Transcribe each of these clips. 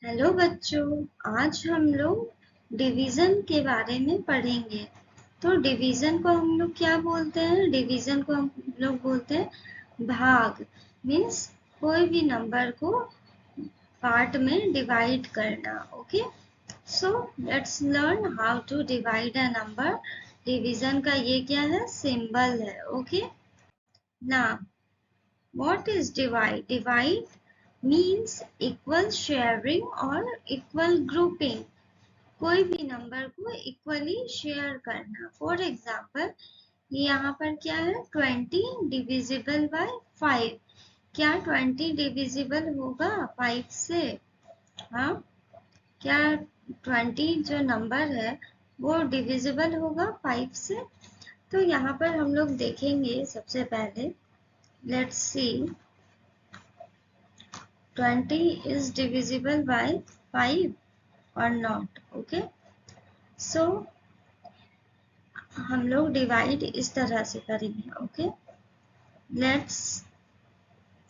Hello बच्चों, आज हम लोग डिवीजन के बारे में पढ़ेंगे। तो डिवीजन को हम लोग क्या बोलते हैं? डिवीजन को हम लोग बोलते हैं भाग। मीन्स कोई भी नंबर को पार्ट में डिवाइड करना। Okay, so let's learn how to divide a number. Division का ये क्या है? सिंबल है। Okay, now what is divide? Divide means equal sharing or equal grouping. कोई भी नंबर को इक्वली शेयर करना। फॉर एग्जाम्पल, यहाँ पर क्या है? 20 डिविजिबल बाय 5। क्या 20 डिविजिबल होगा 5 से? हाँ, क्या 20 जो नंबर है वो डिविजिबल होगा 5 से? तो यहाँ पर हम लोग देखेंगे। सबसे पहले let's see 20 is divisible by 5 or not. Okay, so हम लोग डिवाइड इस तरह से करेंगे। ओके, लेट्स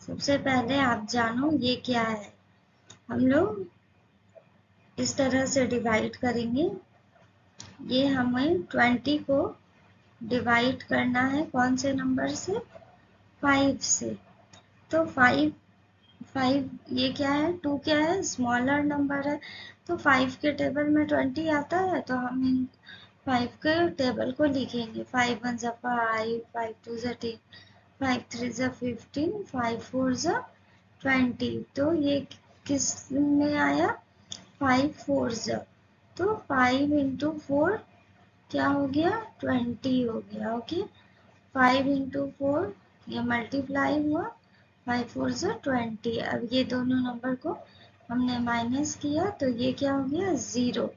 सबसे पहले आप जानो ये क्या है। हम लोग इस तरह से डिवाइड करेंगे। ये हमें 20 को डिवाइड करना है कौन से नंबर से? 5 से। तो 5 ये क्या है? 2 क्या है? स्मॉलर नंबर है। तो 5 के टेबल में 20 आता है, तो हम इन 5 के टेबल को लिखेंगे। 5 1 जा 5, 5 2 जा 10, 5 3 जा 15, 5 4 जा 20। तो ये किस में आया? 5 4 जा। तो 5 इंटू 4 क्या हो गया? 20 हो गया। ओके, 5 इंटू 4 ये मल्टीप्लाई हुआ, 5 4 जा 20। अब ये दोनों नंबर को हमने माइनस किया तो ये क्या हो गया? 0।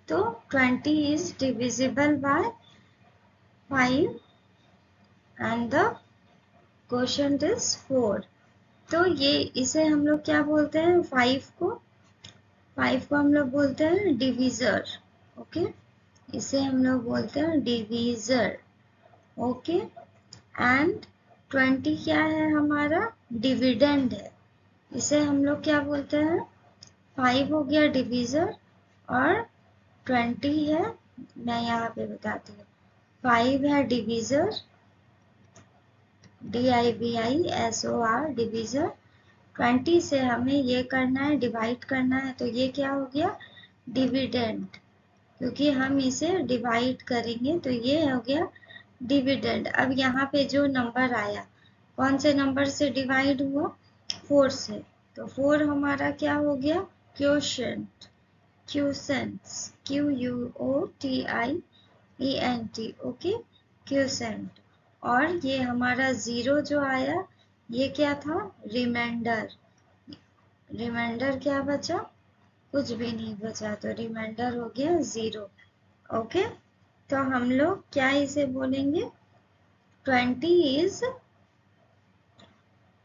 तो 20 is divisible by 5 and the quotient is 4। तो ये इसे हम लोग क्या बोलते हैं? 5 को हम लोग बोलते हैं डिवीजर। ओके, इसे हम लोग बोलते हैं डिवीजर। ओके, एंड 20 क्या है? हमारा डिविडेंड है। इसे हम लोग क्या बोलते हैं? 5 हो गया डिवीजर और 20 है, मैं यहाँ पे बताती हूँ। 5 है डिवीजर, DIVISOR डिवीजर। 20 से हमें ये करना है, डिवाइड करना है। तो ये क्या हो गया? डिविडेंड। क्योंकि हम इसे डिवाइड करेंगे तो ये हो गया डिविडेंड। अब यहाँ पे जो नंबर आया कौन से नंबर से डिवाइड हुआ? 4 से। तो 4 हमारा क्या हो गया? क्वोशंट। क्यूसेंट्स, QUOTIENT। Okay, quotient. और ये हमारा 0 जो आया ये क्या था? रिमाइंडर। रिमाइंडर क्या बचा? कुछ भी नहीं बचा, तो रिमाइंडर हो गया 0। ओके, तो हम लोग क्या इसे बोलेंगे? 20 इज,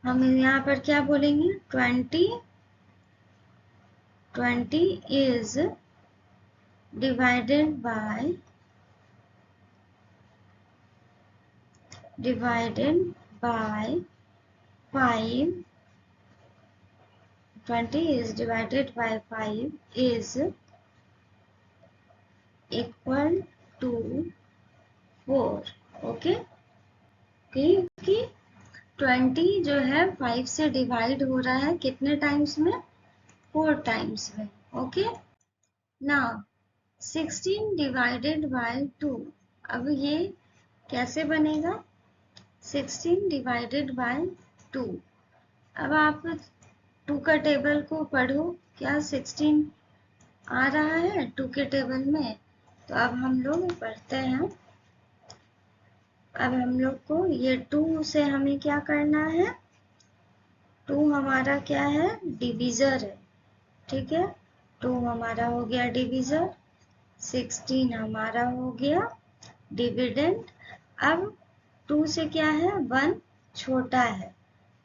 हम यहाँ पर क्या बोलेंगे? 20 is divided by 5. 20 is divided by 5 is equal to 4. Okay, क्योंकि 20 जो है 5 से डिवाइड हो रहा है कितने टाइम्स में? 4 टाइम्स में। Okay, now 16 divided by 2। अब ये कैसे बनेगा? 16 डिवाइडेड बाय 2। अब आप 2 का टेबल को पढ़ो, क्या 16 आ रहा है 2 के टेबल में? तो अब हम लोग पढ़ते हैं। अब हम लोग को ये 2 से हमें क्या करना है? 2 हमारा क्या है? डिवीजर है। ठीक है, 2 हमारा हो गया डिवीजर, 16 हमारा हो गया डिविडेंड। अब 2 से क्या है? 1 छोटा है।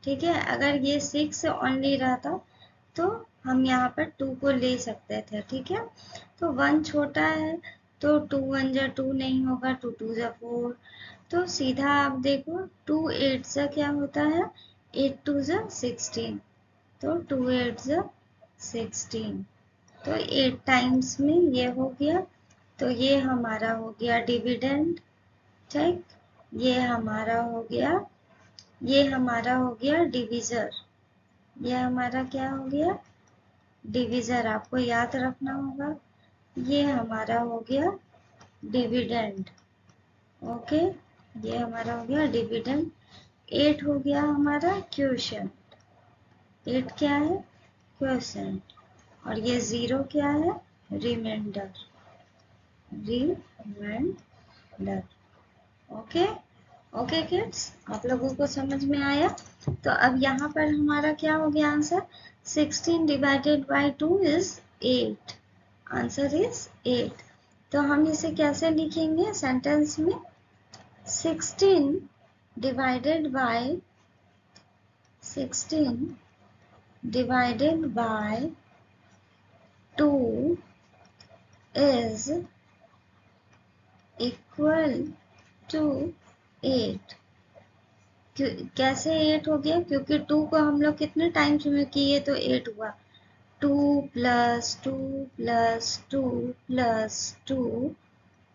ठीक है, अगर ये 6 ओनली रहता तो हम यहाँ पर 2 को ले सकते थे। ठीक है, तो 1 छोटा है तो 2 1 जा 2 नहीं होगा, 2 2 जा 4। तो सीधा आप देखो 2 8 जा क्या होता है? 8 2 जा 16। तो 2 8 जा 16। तो 8 टाइम्स में ये हो गया, तो ये हमारा हो गया डिविडेंड। ठीक, ये हमारा हो गया, ये हमारा हो गया डिविजर। ये हमारा क्या हो गया, डिविजर। आपको याद रखना होगा, ये हमारा हो गया डिविडेंड। ओके, ये हमारा हो गया डिविडेंड। 8 हो गया हमारा क्वेश्चन। 8 क्या है, क्वेश्चन। और ये 0 क्या है, remainder. Remainder. Okay, okay kids, आप लोगों को समझ में आया। तो अब यहाँ पर हमारा क्या हो गया answer, 16 divided by 2 is 8। Answer is 8। तो हम इसे कैसे लिखेंगे सेंटेंस में, 16 divided by 16 divided by 2 is equal to 8। कैसे 8 हो गया, क्योंकि 2 को हम लोग कितने टाइम्स में किए तो 8 हुआ। 2 plus 2 plus 2 plus 2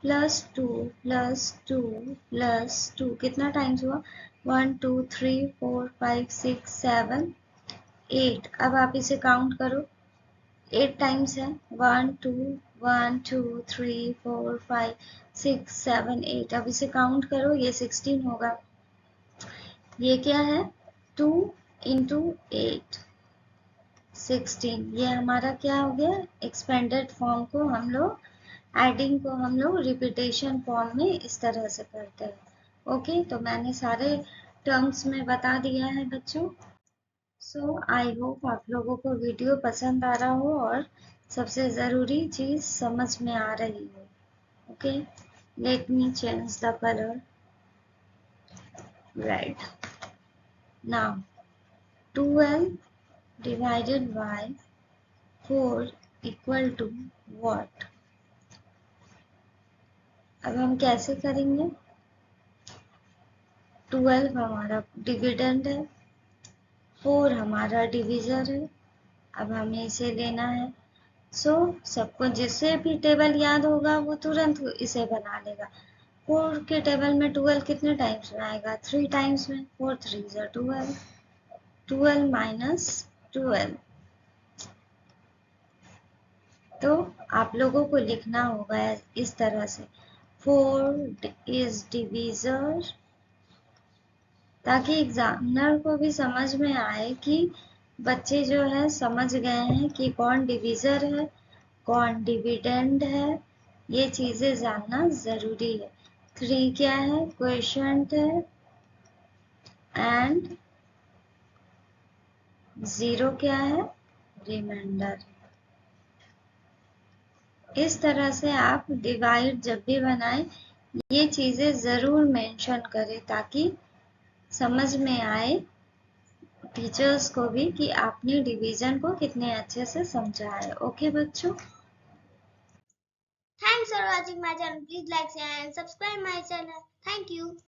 plus 2 plus 2 plus 2, कितना टाइम्स हुआ, 1 2 3 4 5 6 7 8। अब आप इसे काउंट करो, 8 टाइम्स है, 1 2 1 2 3 4 5 6 7 8। अब इसे काउंट करो, ये 16 होगा। ये क्या है, 2 इंटू 8 16। ये हमारा क्या हो गया, एक्सपेंडेड फॉर्म को हम लोग, एडिंग को हम लोग रिपीटेशन फॉर्म में इस तरह से करते हैं। ओके, तो मैंने सारे टर्म्स में बता दिया है बच्चों। सो आई होप आप लोगों को वीडियो पसंद आ रहा हो और सबसे ज़रूरी चीज़ समझ में आ रही हो। Okay, let me change the colour, red. Now 12 divided by 4 equal to what? अब हम कैसे करेंगे, 12 हमारा डिविडेंड है, 4 हमारा डिविजर है। अब हमें इसे लेना है। सबको जिससे भी टेबल याद होगा वो तुरंत इसे बना लेगा। 4 के टेबल में 12 कितने टाइम्स में आएगा, 3 टाइम्स में। 4 3 12, 12 माइनस 12। तो आप लोगों को लिखना होगा इस तरह से, 4 इज डिविजर, ताकि एग्जामिनर को भी समझ में आए कि बच्चे जो है समझ गए हैं कि कौन डिविजर है, कौन डिविडेंड है। ये चीजें जानना जरूरी है। 3 क्या है, क्वोशिएंट है, एंड 0 क्या है, रिमाइंडर। इस तरह से आप डिवाइड जब भी बनाएं, ये चीजें जरूर मेंशन करें, ताकि समझ में आए टीचर्स को भी कि आपने डिवीजन को कितने अच्छे से समझा है। ओके बच्चों, Thanks for watching my channel. Please like, share and subscribe my channel. Thank you.